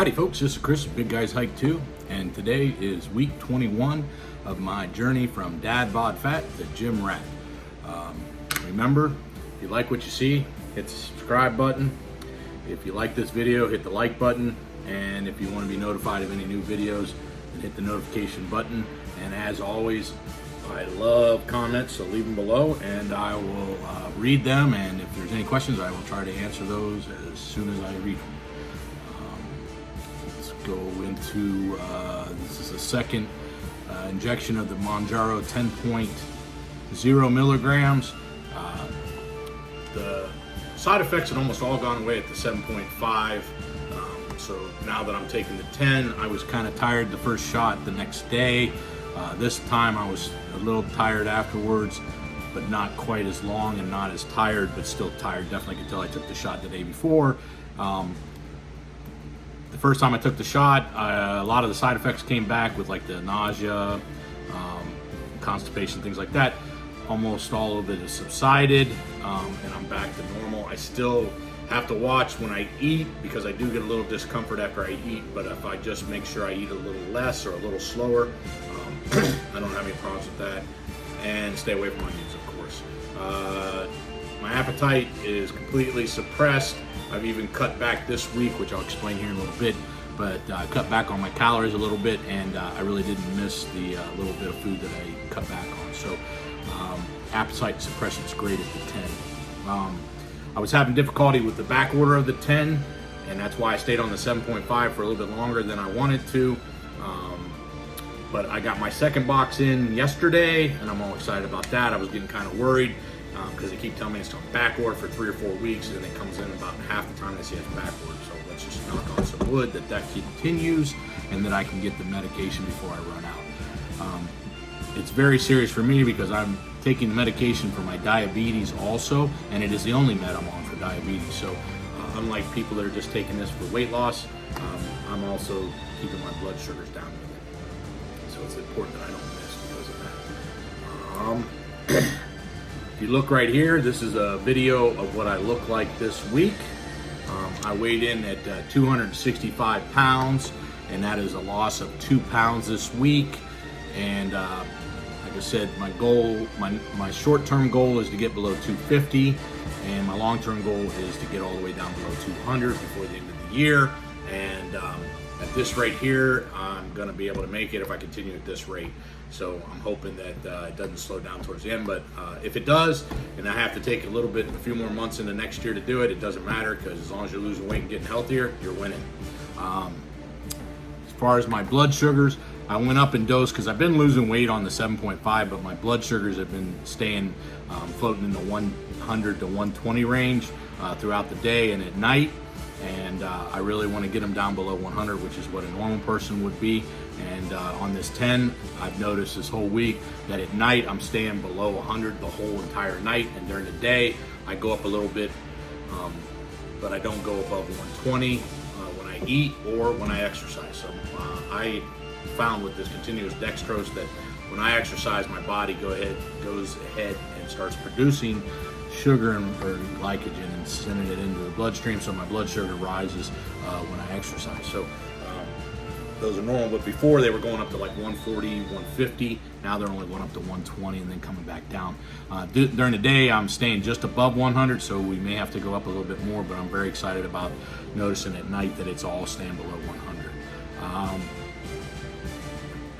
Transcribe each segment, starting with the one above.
Howdy folks, this is Chris of Big Guys Hike 2, and today is week 21 of my journey from Dad Bod Fat to Gym Rat. Remember, if you like what you see, hit the subscribe button. If you like this video, hit the like button, and if you want to be notified of any new videos, then hit the notification button. And as always, I love comments, so leave them below and I will read them, and if there's any questions, I will try to answer those as soon as I read them. Let's go into, this is the second injection of the Mounjaro 10.0 milligrams. The side effects had almost all gone away at the 7.5. So now that I'm taking the 10, I was kind of tired the first shot the next day. This time I was a little tired afterwards, but not quite as long and not as tired, but still tired. Definitely could tell I took the shot the day before. The first time I took the shot, a lot of the side effects came back with like the nausea, constipation, things like that. Almost all of it has subsided, and I'm back to normal. I still have to watch when I eat because I do get a little discomfort after I eat, but if I just make sure I eat a little less or a little slower, I don't have any problems with that. And stay away from onions, of course. My appetite is completely suppressed. I've even cut back this week, which I'll explain here in a little bit, but I cut back on my calories a little bit, and I really didn't miss the little bit of food that I cut back on. So appetite suppression is great at the 10. I was having difficulty with the back order of the 10, and that's why I stayed on the 7.5 for a little bit longer than I wanted to. But I got my second box in yesterday, and I'm all excited about that. I was getting kind of worried because they keep telling me it's on back order for 3 or 4 weeks, and it comes in about half the time they say it's back order. So let's just knock on some wood that continues, and that I can get the medication before I run out. It's very serious for me because I'm taking the medication for my diabetes also, and it is the only med I'm on for diabetes. So unlike people that are just taking this for weight loss, I'm also keeping my blood sugars down with it. So it's important that I don't miss because of that. If you look right here, this is a video of what I look like this week. I weighed in at 265 pounds, and that is a loss of 2 pounds this week. And like I said, my goal, my short-term goal is to get below 250, and my long-term goal is to get all the way down below 200 before the end of the year. And at this rate here, I'm going to be able to make it if I continue at this rate. So I'm hoping that it doesn't slow down towards the end. But if it does, and I have to take a few more months into next year to do it, it doesn't matter, because as long as you're losing weight and getting healthier, you're winning. As far as my blood sugars, I went up in dose because I've been losing weight on the 7.5, but my blood sugars have been staying floating in the 100 to 120 range throughout the day and at night. And I really want to get them down below 100, which is what a normal person would be. And on this 10, I've noticed this whole week that at night I'm staying below 100 the whole entire night, and during the day I go up a little bit, but I don't go above 120 when I eat or when I exercise. So I found with this continuous dextrose that when I exercise, my body goes ahead and starts producing sugar or glycogen and sending it into the bloodstream, so my blood sugar rises when I exercise. So those are normal, but before they were going up to like 140, 150. Now they're only going up to 120 and then coming back down. During the day, I'm staying just above 100, so we may have to go up a little bit more, but I'm very excited about noticing at night that it's all staying below 100.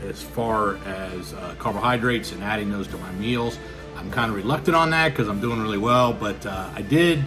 As far as carbohydrates and adding those to my meals, I'm kind of reluctant on that because I'm doing really well, but I did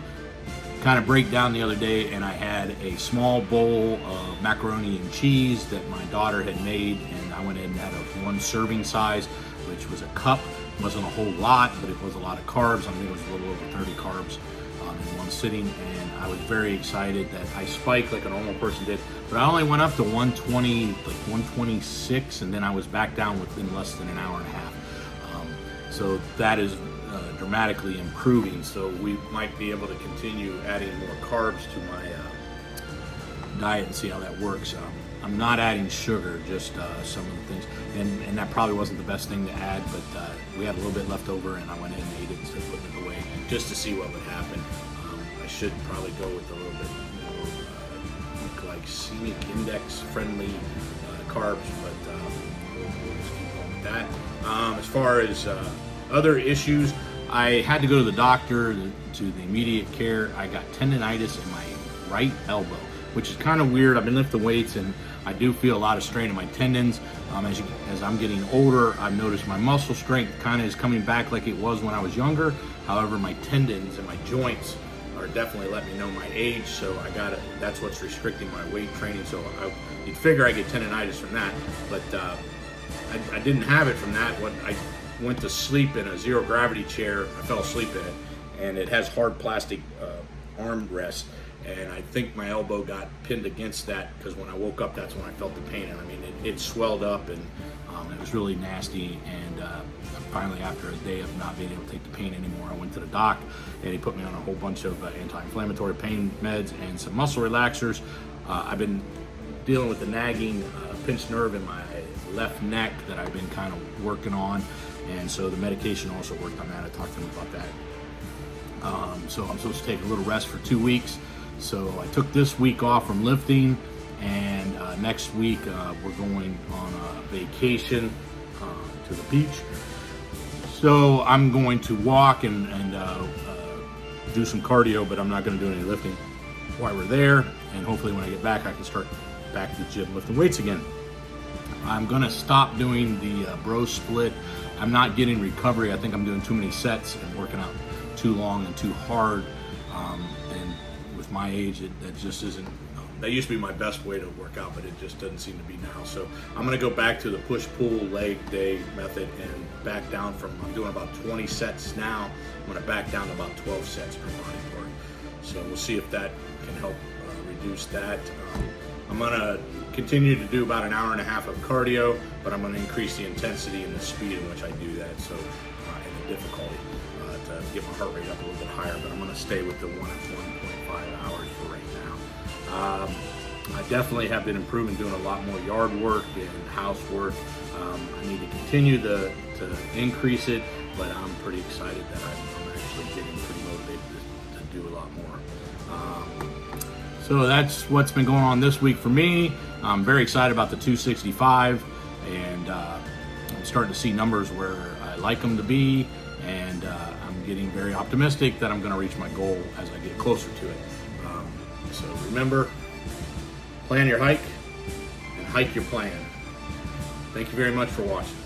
kind of break down the other day, and I had a small bowl of macaroni and cheese that my daughter had made, and I went in and had a 1 serving size, which was a cup. It wasn't a whole lot, but it was a lot of carbs. I think it was a little over 30 carbs in one sitting, and I was very excited that I spiked like a normal person did, but I only went up to 120, like 126, and then I was back down within less than an hour and a half. So that is dramatically improving, so we might be able to continue adding more carbs to my diet and see how that works. I'm not adding sugar, just some of the things, and that probably wasn't the best thing to add, but we had a little bit left over, and I went in and ate it instead of putting it away just to see what would happen. I should probably go with a little bit more glycemic index friendly carbs, but we'll just keep going with that. As far as other issues, I had to go to the doctor to the immediate care. I got tendonitis in my right elbow, which is kind of weird. I've been lifting weights and I do feel a lot of strain in my tendons. As I'm getting older, I've noticed my muscle strength kind of is coming back like it was when I was younger. However, my tendons and my joints are definitely letting me know my age, so that's what's restricting my weight training. So you'd figure I get tendonitis from that, but I didn't have it from that. When I went to sleep in a zero gravity chair, I fell asleep in it, and it has hard plastic armrest, and I think my elbow got pinned against that, because when I woke up, that's when I felt the pain. And I mean, it swelled up, and it was really nasty. And finally, after a day of not being able to take the pain anymore, I went to the doc, and he put me on a whole bunch of anti-inflammatory pain meds and some muscle relaxers. I've been dealing with the nagging pinched nerve in my left neck that I've been kind of working on, and so the medication also worked on that. I talked to him about that. So I'm supposed to take a little rest for 2 weeks. So I took this week off from lifting, and next week we're going on a vacation to the beach. So I'm going to walk and do some cardio, but I'm not going to do any lifting while we're there. And hopefully when I get back, I can start back to the gym lifting weights again. I'm going to stop doing the bro split. I'm not getting recovery. I think I'm doing too many sets and working out too long and too hard. And with my age, that just isn't. That used to be my best way to work out, but it just doesn't seem to be now. So I'm going to go back to the push-pull leg day method and back down I'm doing about 20 sets now. I'm going to back down to about 12 sets per body part. So we'll see if that can help reduce that. I'm going to continue to do about an hour and a half of cardio, but I'm going to increase the intensity and the speed in which I do that. So, and the difficulty to get my heart rate up a little bit higher, but I'm going to stay with the 1 to 1.5 hours for right now. I definitely have been improving, doing a lot more yard work and housework. I need to continue to increase it, but I'm pretty excited that I'm actually getting pretty motivated to do a lot more. So that's what's been going on this week for me. I'm very excited about the 265, and I'm starting to see numbers where I like them to be, and I'm getting very optimistic that I'm going to reach my goal as I get closer to it. So remember, plan your hike and hike your plan. Thank you very much for watching.